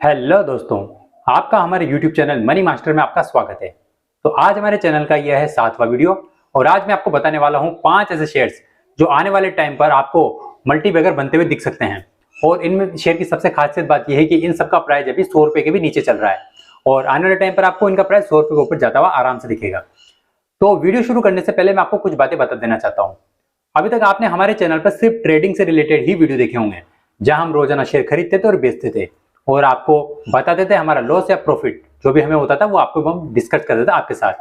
Hello दोस्तों, आपका हमारे YouTube चैनल मनी मास्टर में आपका स्वागत है। तो आज हमारे चैनल का यह है 7वां वीडियो और आज मैं आपको बताने वाला हूं 5 ऐसे शेयर्स जो आने वाले टाइम पर आपको मल्टीबैगर बनते हुए दिख सकते हैं। और इनमें शेयर की सबसे खासियत बात यह है कि इन सबका प्राइस अभी 100 रुपए के भी नीचे चल रहा है और आने वाले टाइम पर आपको इनका प्राइस 100 रुपए के ऊपर जाता हुआ आराम से दिखेगा। तो वीडियो शुरू करने से पहले मैं आपको कुछ बातें बता देना चाहता हूँ। अभी तक आपने हमारे चैनल पर सिर्फ ट्रेडिंग से रिलेटेड ही वीडियो देखे होंगे, जहां हम रोजाना शेयर खरीदते थे और बेचते थे और आपको बताते थे हमारा लॉस या प्रॉफिट जो भी हमें होता था वो आपको हम डिस्कस करते थे आपके साथ।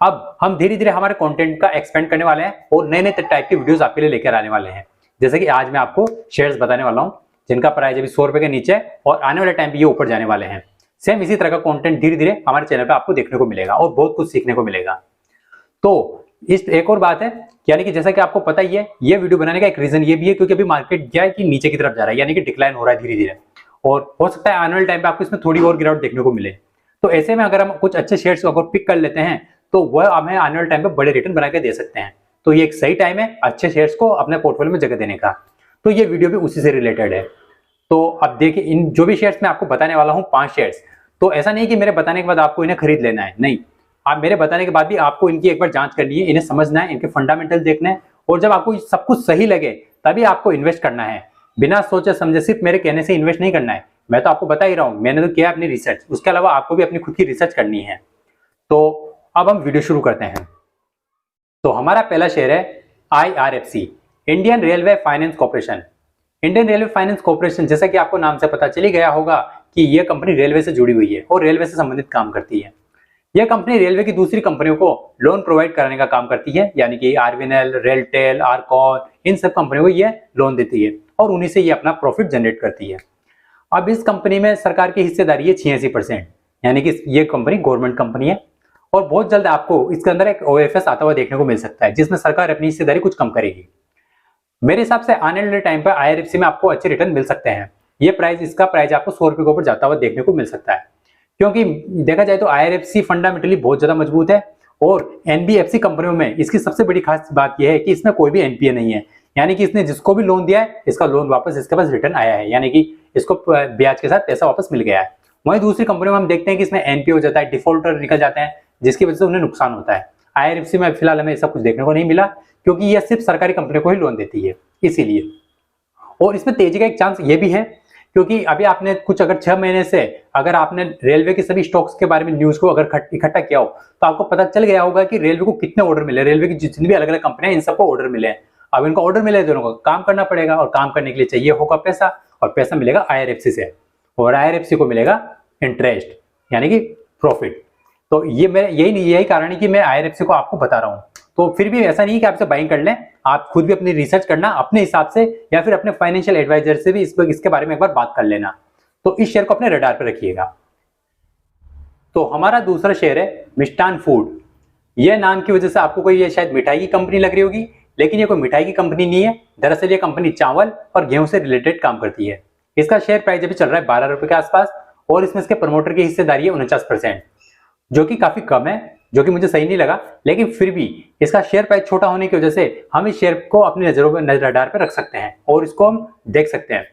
अब हम धीरे धीरे हमारे कंटेंट का एक्सपेंड करने वाले हैं और नए नए टाइप की वीडियोस आपके लिए लेकर आने वाले हैं। जैसे कि आज मैं आपको शेयर्स बताने वाला हूं जिनका प्राइस अभी 100 रुपए के नीचे है और आने वाले टाइम पे ये ऊपर जाने वाले हैं। सेम इसी तरह का कंटेंट धीरे धीरे हमारे चैनल पे आपको देखने को मिलेगा और बहुत कुछ सीखने को मिलेगा। तो इस एक और बात है, यानी कि जैसा कि आपको पता ही है, ये वीडियो बनाने का एक रीजन ये भी है क्योंकि अभी मार्केट क्या है कि नीचे की तरफ जा रहा है, यानी कि डिक्लाइन हो रहा है धीरे धीरे और हो सकता है आने वाले टाइम पे आपको इसमें थोड़ी और गिरावट देखने को मिले। तो ऐसे में अगर हम कुछ अच्छे शेयर्स को अगर पिक कर लेते हैं तो वह हमें आने वाले टाइम पे बड़े रिटर्न बना के दे सकते हैं। तो ये एक सही टाइम है अच्छे शेयर्स को अपने पोर्टफोलियो में जगह देने का। तो ये वीडियो भी उसी से रिलेटेड है। तो अब देखिए, इन जो भी शेयर्स मैं आपको बताने वाला हूँ 5 शेयर्स, तो ऐसा नहीं कि मेरे बताने के बाद आपको इन्हें खरीद लेना है, नहीं। आप मेरे बताने के बाद भी आपको इनकी एक बार जांच करनी है, इन्हें समझना है, इनके फंडामेंटल देखना है और जब आपको सब कुछ सही लगे तभी आपको इन्वेस्ट करना है। बिना सोचे समझे सिर्फ मेरे कहने से इन्वेस्ट नहीं करना है। मैं तो आपको बता ही रहा हूं, मैंने तो किया अपनी रिसर्च, उसके अलावा आपको भी अपनी खुद की रिसर्च करनी है। तो अब हम वीडियो शुरू करते हैं। तो हमारा पहला शेयर है IRFC, Indian railway finance corporation. Indian railway finance corporation, जैसा कि आपको नाम से पता चली गया होगा कि यह कंपनी रेलवे से जुड़ी हुई है और रेलवे से संबंधित काम करती है। यह कंपनी रेलवे की दूसरी कंपनियों को लोन प्रोवाइड कराने का काम करती है, यानी कि आरवीएनएल, रेलटेल, आरकॉन, इन सब कंपनियों को यह लोन देती है और उन्हीं से ये अपना प्रॉफिट जनरेट करती है। अब इस कंपनी में सरकार की हिस्सेदारी है 86%, यानी कि ये कंपनी गवर्नमेंट कंपनी है और बहुत जल्द आपको इसके अंदर एक OFS आता हुआ देखने को मिल सकता है जिसमें सरकार अपनी हिस्सेदारी कुछ कम करेगी। मेरे हिसाब से आने वाले टाइम पर IRFC में आपको अच्छे रिटर्न मिल सकते हैं। इसका प्राइस आपको 100 रुपए के ऊपर जाता हुआ देखने को मिल सकता है, क्योंकि देखा जाए तो IRFC फंडामेंटली बहुत ज्यादा मजबूत है और NBFC कंपनियों में इसकी सबसे बड़ी खास बात यह है कि इसमें कोई भी NPA नहीं है, यानी कि इसने जिसको भी लोन दिया है इसका लोन वापस इसके पास रिटर्न आया है, यानी कि इसको ब्याज के साथ पैसा वापस मिल गया है। वहीं दूसरी कंपनियों में हम देखते हैं कि इसमें NPA हो जाता है, डिफॉल्टर निकल जाते हैं जिसकी वजह से उन्हें नुकसान होता है। IRFC में फिलहाल हमें ऐसा कुछ देखने को नहीं मिला क्योंकि यह सिर्फ सरकारी कंपनियों को ही लोन देती है, इसीलिए। और इसमें तेजी का एक चांस ये भी है क्योंकि अभी आपने कुछ अगर 6 महीने से अगर आपने रेलवे के सभी स्टॉक्स के बारे में न्यूज को अगर इकट्ठा किया हो तो आपको पता चल गया होगा कि रेलवे को कितने ऑर्डर मिले, रेलवे की जितनी भी अलग अलग कंपनियां इन सबको ऑर्डर मिले हैं। अब इनको ऑर्डर मिले दोनों को काम करना पड़ेगा और काम करने के लिए चाहिए होगा पैसा और पैसा मिलेगा IRFC से और IRFC को मिलेगा इंटरेस्ट, यानी कि प्रॉफिट। तो ये मेरे यही कारण है कि मैं IRFC को आपको बता रहा हूँ। तो फिर भी ऐसा नहीं कि आपसे बाइंग कर लें, आप खुद भी अपनी रिसर्च करना अपने हिसाब से या फिर अपने फाइनेंशियल एडवाइजर से भी इसके बारे में एक बार बात कर लेना। तो इस शेयर को अपने रडार पर रखिएगा। तो हमारा दूसरा शेयर है मिष्ठान फूड। यह नाम की वजह से आपको कोई ये शायद मिठाई की कंपनी लग रही होगी, लेकिन ये कोई मिठाई की कंपनी नहीं है। दरअसल ये कंपनी चावल और गेहूं से रिलेटेड काम करती है। इसका शेयर प्राइस अभी चल रहा है 12 रुपए के आसपास और इसमें इसके प्रमोटर की हिस्सेदारी है 49%, जो कि काफी कम है, जो कि मुझे सही नहीं लगा। लेकिन फिर भी इसका शेयर प्राइस छोटा होने की वजह से हम इस शेयर को अपनी रडार पर रख सकते हैं और इसको हम देख सकते हैं,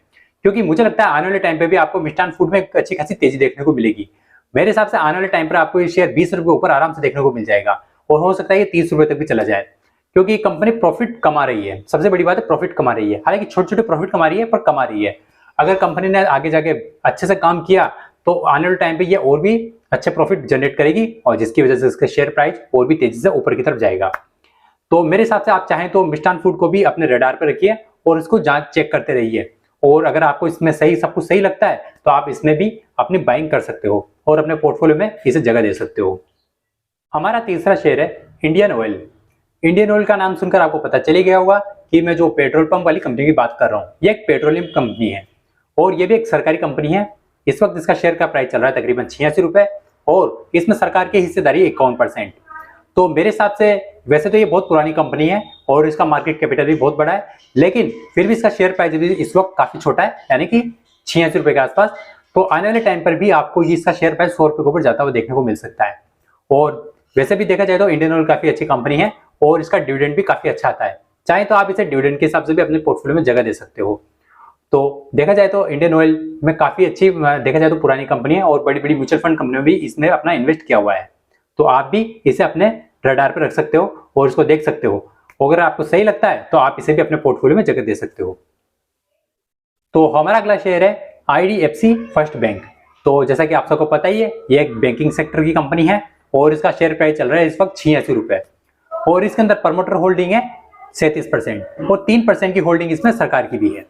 क्योंकि मुझे लगता है आने वाले टाइम पे भी आपको मिष्ठान फूड में एक अच्छी खासी तेजी देखने को मिलेगी। मेरे हिसाब से आने वाले टाइम पर आपको ये शेयर 20 रुपए ऊपर आराम से देखने को मिल जाएगा और हो सकता है ये 30 रुपए तक भी चला जाए, क्योंकि कंपनी प्रॉफिट कमा रही है। सबसे बड़ी बात है प्रॉफिट कमा रही है, हालांकि छोटे छोटे प्रॉफिट कमा रही है पर कमा रही है। अगर कंपनी ने आगे जाके अच्छे से काम किया तो आने वाले टाइम पे ये और भी अच्छे प्रॉफिट जनरेट करेगी और जिसकी वजह से इसका शेयर प्राइस और भी तेजी से ऊपर की तरफ जाएगा। तो मेरे हिसाब से आप चाहें तो मिष्ठान फूड को भी अपने रडार पर रखिए और इसको जांच चेक करते रहिए और अगर आपको इसमें सब कुछ सही लगता है तो आप इसमें भी अपनी बाइंग कर सकते हो और अपने पोर्टफोलियो में इसे जगह दे सकते हो। हमारा तीसरा शेयर है इंडियन ऑयल। इंडियन ऑयल का नाम सुनकर आपको पता चल गया होगा कि मैं जो पेट्रोल पंप वाली कंपनी की बात कर रहा हूँ, ये एक पेट्रोलियम कंपनी है और ये भी एक सरकारी कंपनी है। इस वक्त इसका शेयर का प्राइस चल रहा है तकरीबन 86 रुपए और इसमें सरकार की हिस्सेदारी 51%। तो मेरे हिसाब से वैसे तो ये बहुत पुरानी कंपनी है और इसका मार्केट कैपिटल भी बहुत बड़ा है, लेकिन फिर भी इसका शेयर प्राइस भी इस वक्त काफी छोटा है, यानी कि 86 रुपए के आसपास। तो आने वाले टाइम पर भी आपको इसका शेयर प्राइस 100 रुपए के ऊपर जाता हुआ देखने को मिल सकता है। और वैसे भी देखा जाए तो इंडियन ऑयल काफी अच्छी कंपनी है और इसका डिविडेंड भी काफी अच्छा आता है। चाहे तो आप इसे डिविडेंड के हिसाब से भी अपने पोर्टफोलियो में जगह दे सकते हो। तो देखा जाए तो इंडियन ऑयल में काफी अच्छी देखा जाए तो पुरानी कंपनी है और बड़ी बड़ी म्यूचुअल फंड कंपनी में भी इसने अपना इन्वेस्ट किया हुआ है। तो आप भी इसे अपने रडार पर रख सकते हो और इसको देख सकते हो। अगर आपको सही लगता है तो आप इसे भी अपने पोर्टफोलियो में जगह दे सकते हो। तो हमारा अगला शेयर है IDFC फर्स्ट बैंक। तो जैसा कि आप सबको पता ही है, ये एक बैंकिंग सेक्टर की कंपनी है और इसका शेयर प्राइस चल रहा है इस वक्त 86 रुपए और इसके अंदर प्रमोटर होल्डिंग है 37% और 3% की होल्डिंग इसमें सरकार की भी है।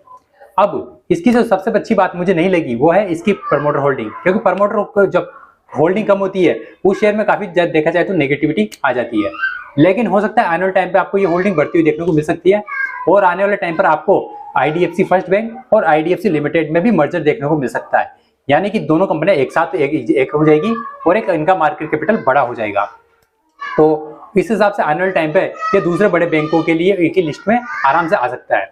अब इसकी जो सबसे अच्छी बात मुझे नहीं लगी वो है इसकी प्रमोटर होल्डिंग, क्योंकि प्रमोटर को जब होल्डिंग कम होती है उस शेयर में काफी देखा जाए तो नेगेटिविटी आ जाती है, लेकिन हो सकता है आने वाले टाइम पे आपको ये होल्डिंग बढ़ती हुई देखने को मिल सकती है और आने वाले टाइम पर आपको IDFC फर्स्ट बैंक और IDFC लिमिटेड में भी मर्जर देखने को मिल सकता है, यानी कि दोनों कंपनियां एक साथ एक हो जाएगी और एक इनका मार्केट कैपिटल बड़ा हो जाएगा। तो इस हिसाब से आने वाले टाइम पे ये दूसरे बड़े बैंकों के लिए एक ही लिस्ट में आराम से आ सकता है।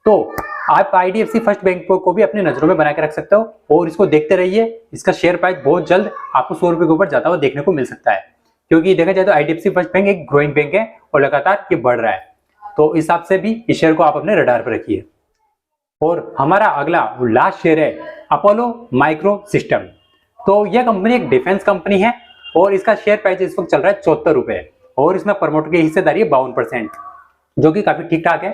तो आप IDFC फर्स्ट बैंक को भी अपनी नजरों में बना के रख सकते हो और इसको देखते रहिए। इसका शेयर प्राइस बहुत जल्द आपको 100 रुपए के ऊपर जाता हुआ देखने को मिल सकता है, क्योंकि देखा जाए तो IDFC फर्स्ट बैंक एक ग्रोइंग बैंक है और लगातार ये बढ़ रहा है। तो इस हिसाब से भी इस शेयर को आप अपने रडार पर रखिए। और हमारा अगला लास्ट शेयर है अपोलो माइक्रो सिस्टम। तो यह कंपनी एक डिफेंस कंपनी है और इसका शेयर प्राइस इस वक्त चल रहा है 74 रुपए और इसमें प्रमोटर की हिस्सेदारी है 52%, जो कि काफी ठीक ठाक है।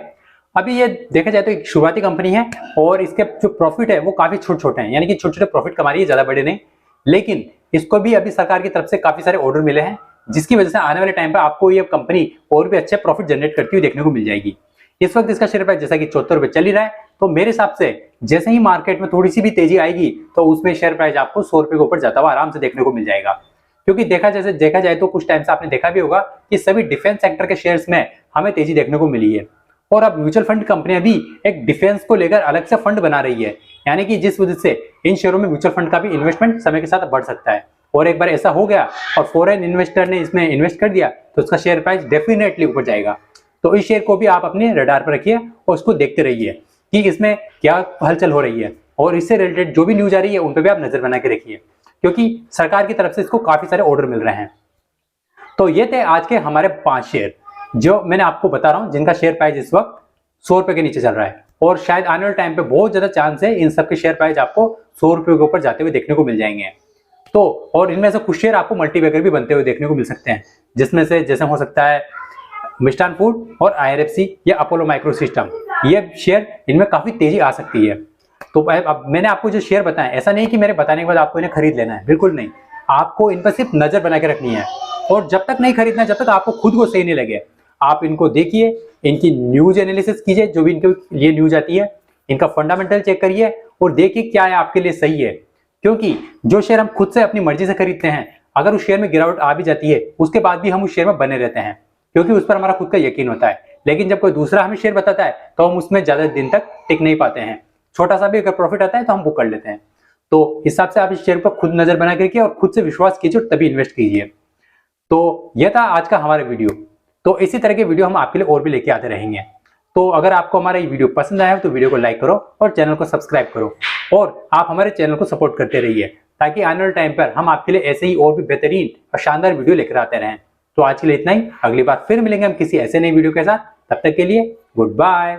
अभी ये देखा जाए तो एक शुरुआती कंपनी है और इसके जो प्रॉफिट है वो काफी छोटे छोटे हैं, यानी कि छोटे छोटे प्रॉफिट कमा रही है, ज्यादा बड़े नहीं। लेकिन इसको भी अभी सरकार की तरफ से काफी सारे ऑर्डर मिले हैं, जिसकी वजह से आने वाले टाइम पर आपको ये कंपनी और भी अच्छे प्रॉफिट जनरेट करती हुई देखने को मिल जाएगी। इस वक्त इसका शेयर प्राइस जैसा कि 74 रुपए चल ही रहा है, तो मेरे हिसाब से जैसे ही मार्केट में थोड़ी सी भी तेजी आएगी तो उसमें शेयर प्राइस आपको 100 रुपए के ऊपर जाता हुआ आराम से देखने को मिल जाएगा। क्योंकि देखा जाए तो कुछ टाइम से आपने देखा भी होगा कि सभी डिफेंस सेक्टर के शेयर्स में हमें तेजी देखने को मिली है और अब म्यूचुअल फंड कंपनियां भी एक डिफेंस को लेकर अलग से फंड बना रही है, यानी कि जिस वजह से इन शेयरों में म्यूचुअल फंड का भी इन्वेस्टमेंट समय के साथ बढ़ सकता है। और एक बार ऐसा हो गया और फॉरेन इन्वेस्टर ने इसमें इन्वेस्ट कर दिया तो उसका शेयर प्राइस डेफिनेटली ऊपर जाएगा। तो इस शेयर को भी आप अपने रडार पर रखिए और उसको देखते रहिए कि इसमें क्या हलचल हो रही है और इससे रिलेटेड जो भी न्यूज आ रही है उन पर भी आप नजर बना के रखिए, क्योंकि सरकार की तरफ से इसको काफी सारे ऑर्डर मिल रहे हैं। तो ये थे आज के हमारे 5 शेयर जो मैंने आपको बता रहा हूं, जिनका शेयर प्राइस इस वक्त 100 रुपए के नीचे चल रहा है और शायद आने वाले टाइम पे बहुत ज्यादा चांस है इन सबके शेयर प्राइस आपको 100 रुपए के ऊपर जाते हुए देखने को मिल जाएंगे। तो और इनमें से कुछ शेयर आपको मल्टीबैगर भी बनते हुए देखने को मिल सकते हैं, जिसमें से जैसे हो सकता है मिष्ठान फूड और IRFC या अपोलो माइक्रो सिस्टम, ये शेयर इनमें काफी तेजी आ सकती है। तो अब मैंने आपको जो शेयर बताया, ऐसा नहीं कि मेरे बताने के बाद आपको इन्हें खरीद लेना है, बिल्कुल नहीं। आपको इन पर सिर्फ नजर बना के रखनी है और जब तक नहीं खरीदना, जब तक आपको खुद को सही नहीं लगे, आप इनको देखिए, इनकी न्यूज एनालिसिस कीजिए, जो भी इनके लिए न्यूज आती है, इनका फंडामेंटल चेक करिए और देखिए क्या है आपके लिए सही है। क्योंकि जो शेयर हम खुद से अपनी मर्जी से खरीदते हैं, अगर उस शेयर में गिरावट आ भी जाती है उसके बाद भी हम उस शेयर में बने रहते हैं, क्योंकि उस पर हमारा खुद का यकीन होता है। लेकिन जब कोई दूसरा हमें शेयर बताता है तो हम उसमें ज्यादा दिन तक टिक नहीं पाते हैं, छोटा सा भी अगर प्रॉफिट आता है तो हम बुक कर लेते हैं। तो इस हिसाब से आप इस शेयर पर खुद नजर बना के रखिए और खुद से विश्वास कीजिए और तभी इन्वेस्ट कीजिए। तो यह था आज का हमारा वीडियो। तो इसी तरह के वीडियो हम आपके लिए और भी लेके आते रहेंगे। तो अगर आपको हमारा ये वीडियो पसंद आया हो तो वीडियो को लाइक करो और चैनल को सब्सक्राइब करो और आप हमारे चैनल को सपोर्ट करते रहिए, ताकि आने वाले टाइम पर हम आपके लिए ऐसे ही और भी बेहतरीन और शानदार वीडियो लेकर आते रहें। तो आज के लिए इतना ही, अगली बार फिर मिलेंगे हम किसी ऐसे नई वीडियो के साथ। तब तक के लिए गुड बाय।